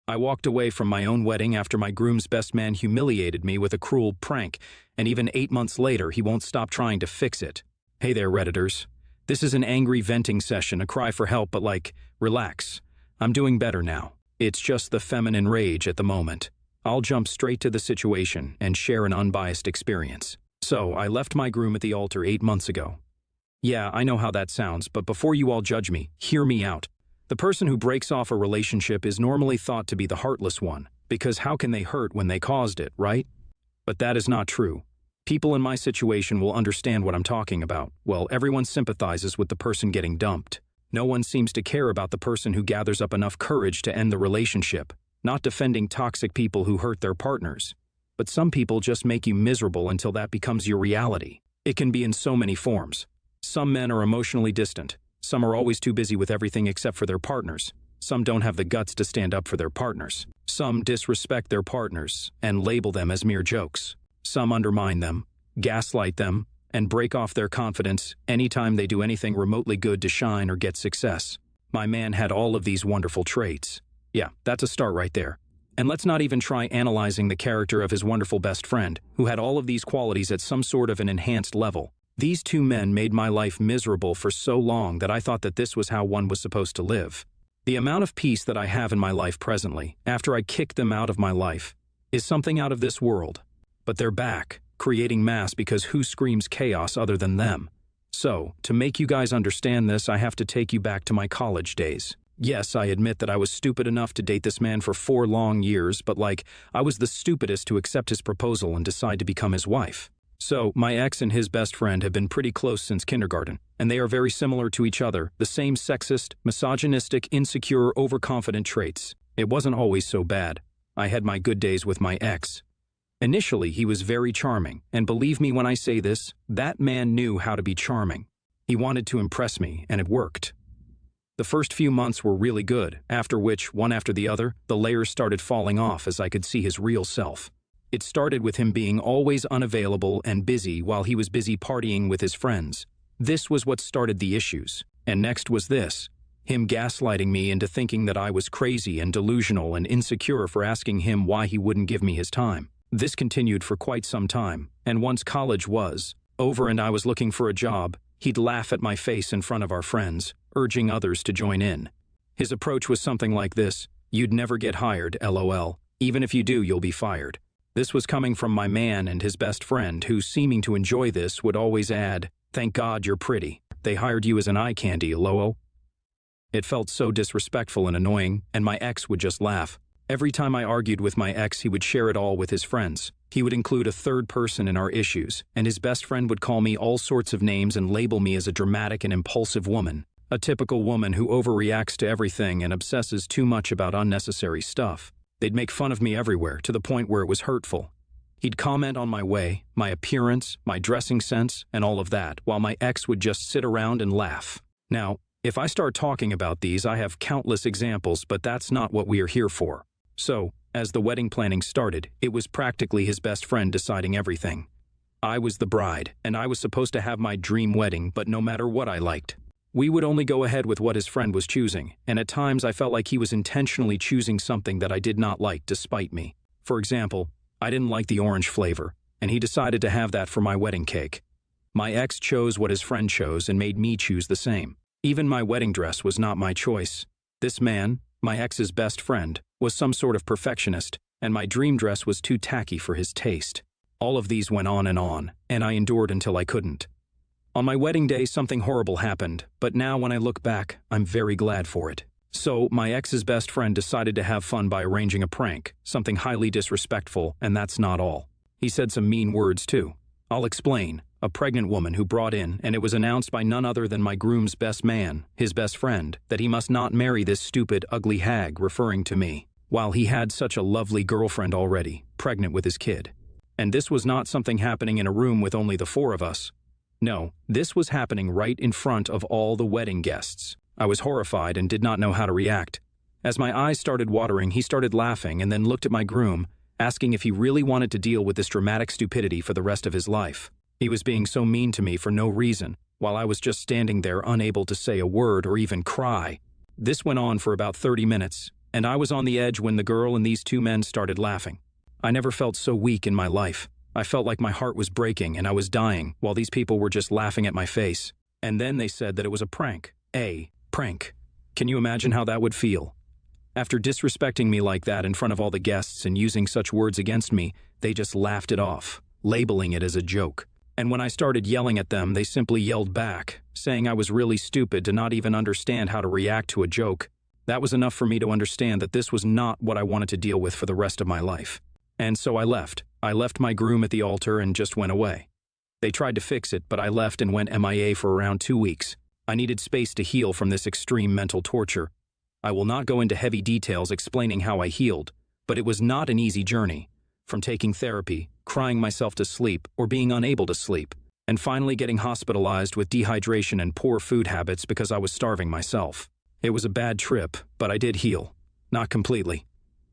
I walked away from my own wedding after my groom's best man humiliated me with a cruel prank, and even 8 months later, he won't stop trying to fix it. Hey there, Redditors. This is an angry venting session, a cry for help, but relax. I'm doing better now. It's just the feminine rage at the moment. I'll jump straight to the situation and share an unbiased experience. So, I left my groom at the altar 8 months ago. Yeah, I know how that sounds, but before you all judge me, hear me out. The person who breaks off a relationship is normally thought to be the heartless one, because how can they hurt when they caused it, right? But that is not true. People in my situation will understand what I'm talking about. Well, everyone sympathizes with the person getting dumped. No one seems to care about the person who gathers up enough courage to end the relationship, not defending toxic people who hurt their partners. But some people just make you miserable until that becomes your reality. It can be in so many forms. Some men are emotionally distant. Some are always too busy with everything except for their partners. Some don't have the guts to stand up for their partners. Some disrespect their partners and label them as mere jokes. Some undermine them, gaslight them, and break off their confidence anytime they do anything remotely good to shine or get success. My man had all of these wonderful traits. Yeah, that's a start right there. And let's not even try analyzing the character of his wonderful best friend, who had all of these qualities at some sort of an enhanced level. These two men made my life miserable for so long that I thought that this was how one was supposed to live. The amount of peace that I have in my life presently, after I kicked them out of my life, is something out of this world. But they're back, creating mass because who screams chaos other than them? So, to make you guys understand this, I have to take you back to my college days. Yes, I admit that I was stupid enough to date this man for 4 long years, but I was the stupidest to accept his proposal and decide to become his wife. So, my ex and his best friend have been pretty close since kindergarten, and they are very similar to each other, the same sexist, misogynistic, insecure, overconfident traits. It wasn't always so bad. I had my good days with my ex. Initially, he was very charming, and believe me when I say this, that man knew how to be charming. He wanted to impress me, and it worked. The first few months were really good, after which, one after the other, the layers started falling off as I could see his real self. It started with him being always unavailable and busy while he was busy partying with his friends. This was what started the issues. And next was this, him gaslighting me into thinking that I was crazy and delusional and insecure for asking him why he wouldn't give me his time. This continued for quite some time, and once college was over and I was looking for a job, he'd laugh at my face in front of our friends, urging others to join in. His approach was something like this: "You'd never get hired, LOL. Even if you do, you'll be fired." This was coming from my man and his best friend, who, seeming to enjoy this, would always add, "Thank God you're pretty. They hired you as an eye candy, lol." It felt so disrespectful and annoying, and my ex would just laugh. Every time I argued with my ex, he would share it all with his friends. He would include a third person in our issues, and his best friend would call me all sorts of names and label me as a dramatic and impulsive woman. A typical woman who overreacts to everything and obsesses too much about unnecessary stuff. They'd make fun of me everywhere, to the point where it was hurtful. He'd comment on my way, my appearance, my dressing sense, and all of that, while my ex would just sit around and laugh. Now, if I start talking about these, I have countless examples, but that's not what we are here for. So, as the wedding planning started, it was practically his best friend deciding everything. I was the bride, and I was supposed to have my dream wedding, but no matter what I liked. We would only go ahead with what his friend was choosing, and at times I felt like he was intentionally choosing something that I did not like to spite me. For example, I didn't like the orange flavor, and he decided to have that for my wedding cake. My ex chose what his friend chose and made me choose the same. Even my wedding dress was not my choice. This man, my ex's best friend, was some sort of perfectionist, and my dream dress was too tacky for his taste. All of these went on, and I endured until I couldn't. On my wedding day, something horrible happened, but now when I look back, I'm very glad for it. So, my ex's best friend decided to have fun by arranging a prank, something highly disrespectful, and that's not all. He said some mean words too. I'll explain. A pregnant woman who brought in, and it was announced by none other than my groom's best man, his best friend, that he must not marry this stupid, ugly hag, referring to me, while he had such a lovely girlfriend already, pregnant with his kid. And this was not something happening in a room with only the 4 of us. No, this was happening right in front of all the wedding guests. I was horrified and did not know how to react. As my eyes started watering, he started laughing and then looked at my groom, asking if he really wanted to deal with this dramatic stupidity for the rest of his life. He was being so mean to me for no reason, while I was just standing there unable to say a word or even cry. This went on for about 30 minutes, And I was on the edge when the girl and these two men started laughing. I never felt so weak in my life. I felt like my heart was breaking and I was dying while these people were just laughing at my face. And then they said that it was a prank. A prank. Can you imagine how that would feel? After disrespecting me like that in front of all the guests and using such words against me, they just laughed it off, labeling it as a joke. And when I started yelling at them, they simply yelled back, saying I was really stupid to not even understand how to react to a joke. That was enough for me to understand that this was not what I wanted to deal with for the rest of my life. And so I left. I left my groom at the altar and just went away. They tried to fix it, but I left and went MIA for around 2 weeks. I needed space to heal from this extreme mental torture. I will not go into heavy details explaining how I healed, but it was not an easy journey. From taking therapy, crying myself to sleep, or being unable to sleep, and finally getting hospitalized with dehydration and poor food habits because I was starving myself. It was a bad trip, but I did heal. Not completely.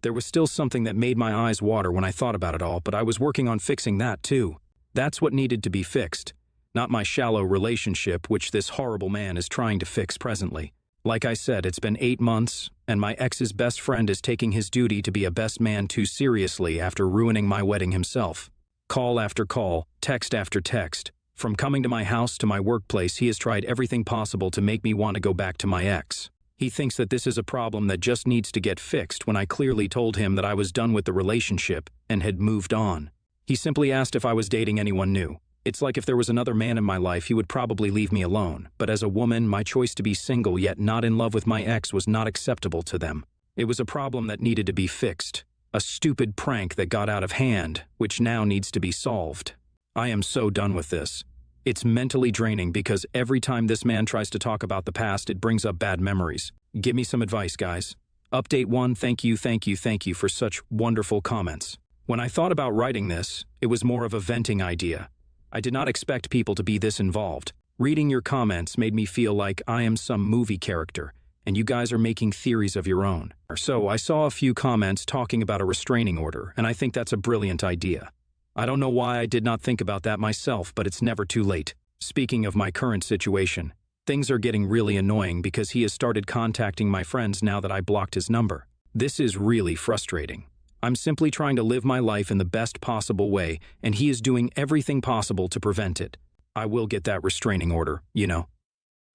There was still something that made my eyes water when I thought about it all, but I was working on fixing that too. That's what needed to be fixed, not my shallow relationship which this horrible man is trying to fix presently. Like I said, it's been 8 months, and my ex's best friend is taking his duty to be a best man too seriously after ruining my wedding himself. Call after call, text after text. From coming to my house to my workplace, he has tried everything possible to make me want to go back to my ex. He thinks that this is a problem that just needs to get fixed when I clearly told him that I was done with the relationship and had moved on. He simply asked if I was dating anyone new. It's like if there was another man in my life, he would probably leave me alone. But as a woman, my choice to be single yet not in love with my ex was not acceptable to them. It was a problem that needed to be fixed. A stupid prank that got out of hand, which now needs to be solved. I am so done with this. It's mentally draining because every time this man tries to talk about the past, it brings up bad memories. Give me some advice, guys. Update 1, thank you for such wonderful comments. When I thought about writing this, it was more of a venting idea. I did not expect people to be this involved. Reading your comments made me feel like I am some movie character, and you guys are making theories of your own. So I saw a few comments talking about a restraining order, and I think that's a brilliant idea. I don't know why I did not think about that myself, but it's never too late. Speaking of my current situation, things are getting really annoying because he has started contacting my friends now that I blocked his number. This is really frustrating. I'm simply trying to live my life in the best possible way, and he is doing everything possible to prevent it. I will get that restraining order, you know.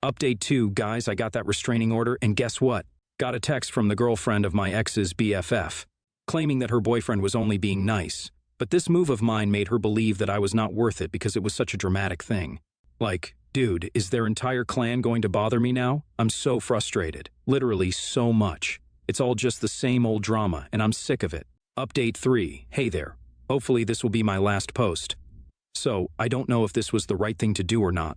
Update 2, guys, I got that restraining order, and guess what? Got a text from the girlfriend of my ex's BFF, claiming that her boyfriend was only being nice. But this move of mine made her believe that I was not worth it because it was such a dramatic thing. Like, dude, is their entire clan going to bother me now? I'm so frustrated. Literally so much. It's all just the same old drama, and I'm sick of it. Update 3, hey there. Hopefully this will be my last post. So, I don't know if this was the right thing to do or not,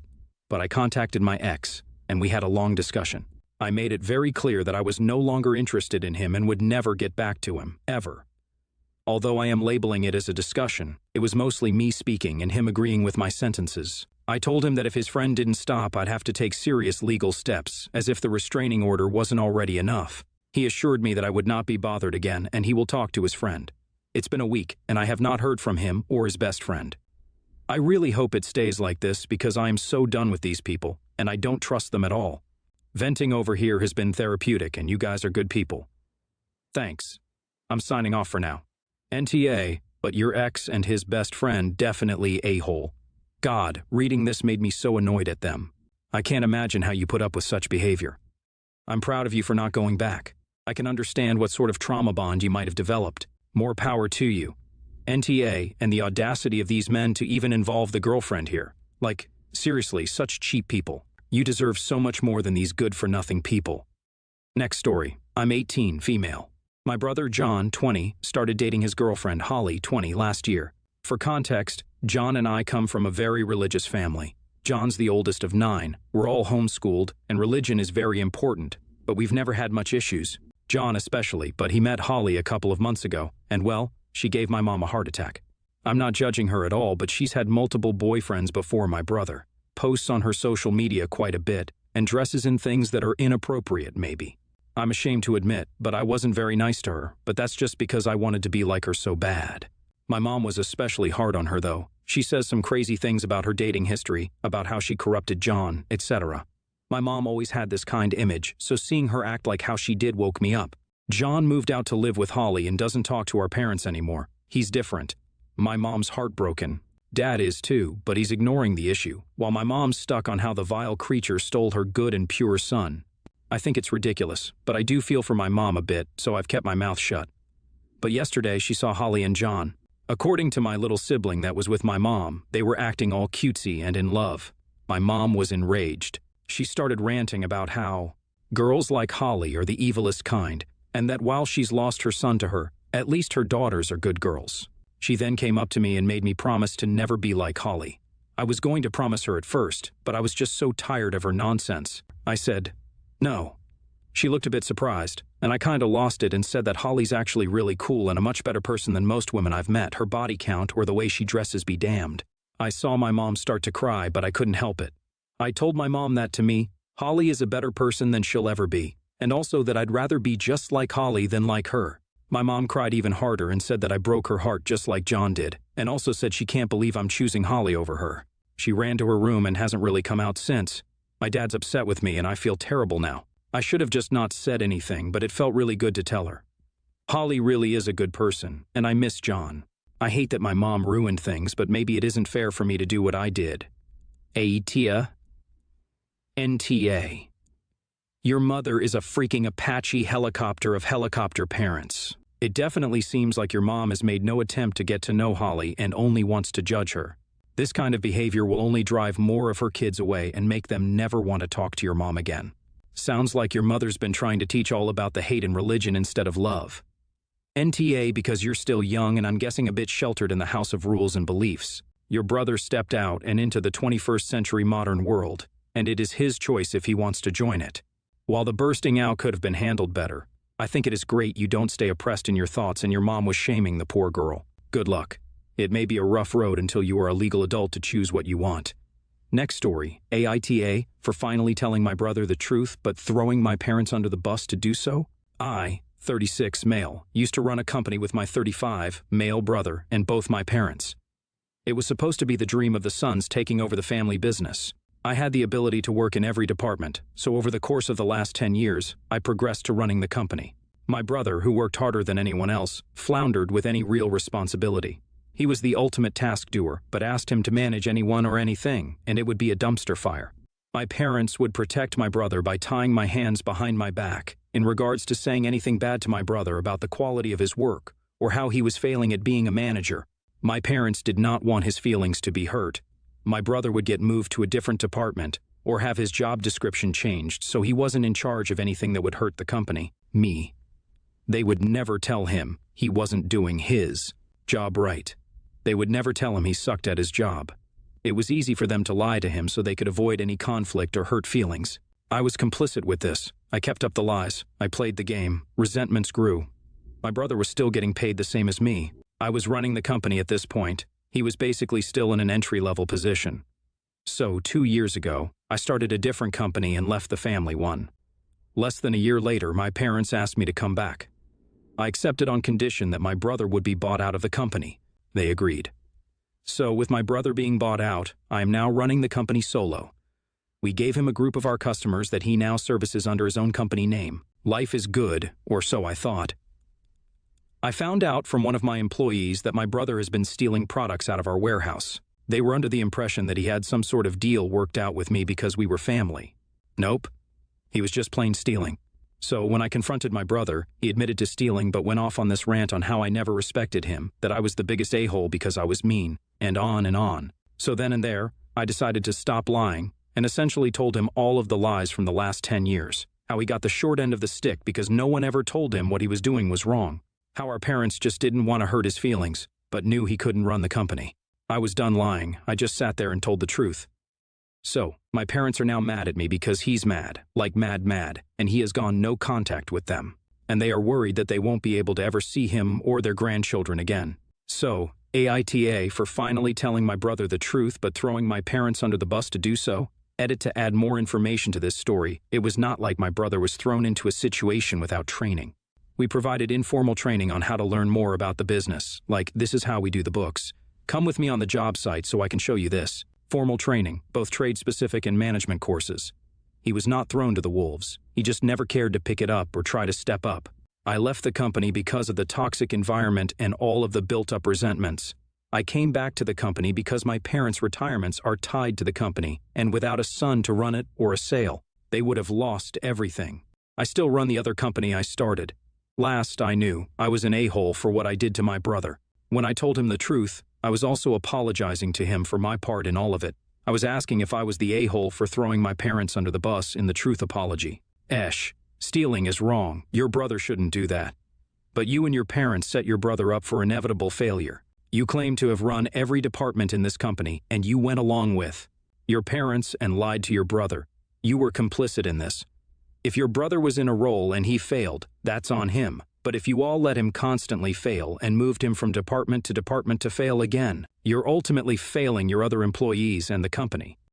but I contacted my ex, and we had a long discussion. I made it very clear that I was no longer interested in him and would never get back to him, ever. Although I am labeling it as a discussion, it was mostly me speaking and him agreeing with my sentences. I told him that if his friend didn't stop, I'd have to take serious legal steps, as if the restraining order wasn't already enough. He assured me that I would not be bothered again, and he will talk to his friend. It's been a week, and I have not heard from him or his best friend. I really hope it stays like this because I am so done with these people, and I don't trust them at all. Venting over here has been therapeutic, and you guys are good people. Thanks. I'm signing off for now. NTA, but your ex and his best friend definitely a-hole. God, reading this made me so annoyed at them. I can't imagine how you put up with such behavior. I'm proud of you for not going back. I can understand what sort of trauma bond you might have developed. More power to you. NTA, and the audacity of these men to even involve the girlfriend here. Like, seriously, such cheap people. You deserve so much more than these good-for-nothing people. Next story. I'm 18, female. My brother John, 20, started dating his girlfriend Holly, 20, last year. For context, John and I come from a very religious family. John's the oldest of 9. We're all homeschooled, and religion is very important, but we've never had much issues. John especially, but he met Holly a couple of months ago, and well, she gave my mom a heart attack. I'm not judging her at all, but she's had multiple boyfriends before my brother. Posts on her social media quite a bit, and dresses in things that are inappropriate maybe. I'm ashamed to admit, but I wasn't very nice to her, but that's just because I wanted to be like her so bad. My mom was especially hard on her though. She says some crazy things about her dating history, about how she corrupted John, etc. My mom always had this kind image, so seeing her act like how she did woke me up. John moved out to live with Holly and doesn't talk to our parents anymore. He's different. My mom's heartbroken. Dad is too, but he's ignoring the issue, while my mom's stuck on how the vile creature stole her good and pure son. I think it's ridiculous, but I do feel for my mom a bit, so I've kept my mouth shut. But yesterday she saw Holly and John. According to my little sibling that was with my mom, they were acting all cutesy and in love. My mom was enraged. She started ranting about how girls like Holly are the evilest kind, and that while she's lost her son to her, at least her daughters are good girls. She then came up to me and made me promise to never be like Holly. I was going to promise her at first, but I was just so tired of her nonsense. I said, no. She looked a bit surprised, and I kinda lost it and said that Holly's actually really cool and a much better person than most women I've met. Her body count or the way she dresses be damned. I saw my mom start to cry, but I couldn't help it. I told my mom that to me, Holly is a better person than she'll ever be, and also that I'd rather be just like Holly than like her. My mom cried even harder and said that I broke her heart just like John did, and also said she can't believe I'm choosing Holly over her. She ran to her room and hasn't really come out since. My dad's upset with me and I feel terrible now. I should have just not said anything, but it felt really good to tell her. Holly really is a good person, and I miss John. I hate that my mom ruined things, but maybe it isn't fair for me to do what I did. Tia. NTA. Your mother is a freaking Apache helicopter of helicopter parents. It definitely seems like your mom has made no attempt to get to know Holly and only wants to judge her. This kind of behavior will only drive more of her kids away and make them never want to talk to your mom again. Sounds like your mother's been trying to teach all about the hate and religion instead of love. NTA because you're still young and I'm guessing a bit sheltered in the house of rules and beliefs. Your brother stepped out and into the 21st century modern world, and it is his choice if he wants to join it. While the bursting out could have been handled better, I think it is great you don't stay oppressed in your thoughts and your mom was shaming the poor girl. Good luck. It may be a rough road until you are a legal adult to choose what you want. Next story, AITA, for finally telling my brother the truth but throwing my parents under the bus to do so. I, 36 male, used to run a company with my 35 male brother and both my parents. It was supposed to be the dream of the sons taking over the family business. I had the ability to work in every department, so over the course of the last 10 years, I progressed to running the company. My brother, who worked harder than anyone else, floundered with any real responsibility. He was the ultimate task doer, but asked him to manage anyone or anything, and it would be a dumpster fire. My parents would protect my brother by tying my hands behind my back, in regards to saying anything bad to my brother about the quality of his work, or how he was failing at being a manager. My parents did not want his feelings to be hurt. My brother would get moved to a different department, or have his job description changed so he wasn't in charge of anything that would hurt the company, me. They would never tell him he wasn't doing his job right. They would never tell him he sucked at his job. It was easy for them to lie to him so they could avoid any conflict or hurt feelings. I was complicit with this. I kept up the lies. I played the game. Resentments grew. My brother was still getting paid the same as me. I was running the company at this point. He was basically still in an entry-level position. So, 2 years ago, I started a different company and left the family one. Less than a year later, my parents asked me to come back. I accepted on condition that my brother would be bought out of the company. They agreed. So, with my brother being bought out, I am now running the company solo. We gave him a group of our customers that he now services under his own company name. Life is good, or so I thought. I found out from one of my employees that my brother has been stealing products out of our warehouse. They were under the impression that he had some sort of deal worked out with me because we were family. Nope. He was just plain stealing. So when I confronted my brother, he admitted to stealing but went off on this rant on how I never respected him, that I was the biggest a-hole because I was mean, and on and on. So then and there, I decided to stop lying and essentially told him all of the lies from the last 10 years, how he got the short end of the stick because no one ever told him what he was doing was wrong. How our parents just didn't want to hurt his feelings, but knew he couldn't run the company. I was done lying. I just sat there and told the truth. So, my parents are now mad at me because he's mad, like mad, and he has gone no contact with them. And they are worried that they won't be able to ever see him or their grandchildren again. So, AITA for finally telling my brother the truth but throwing my parents under the bus to do so. Edit to add more information to this story. It was not like my brother was thrown into a situation without training. We provided informal training on how to learn more about the business, like this is how we do the books. Come with me on the job site so I can show you this. Formal training, both trade-specific and management courses. He was not thrown to the wolves. He just never cared to pick it up or try to step up. I left the company because of the toxic environment and all of the built-up resentments. I came back to the company because my parents' retirements are tied to the company, and without a son to run it or a sale, they would have lost everything. I still run the other company I started. Last I knew, I was an a-hole for what I did to my brother. When I told him the truth, I was also apologizing to him for my part in all of it. I was asking if I was the a-hole for throwing my parents under the bus in the truth apology. Esh, stealing is wrong. Your brother shouldn't do that. But you and your parents set your brother up for inevitable failure. You claim to have run every department in this company, and you went along with your parents and lied to your brother. You were complicit in this. If your brother was in a role and he failed, that's on him. But if you all let him constantly fail and moved him from department to fail again, you're ultimately failing your other employees and the company.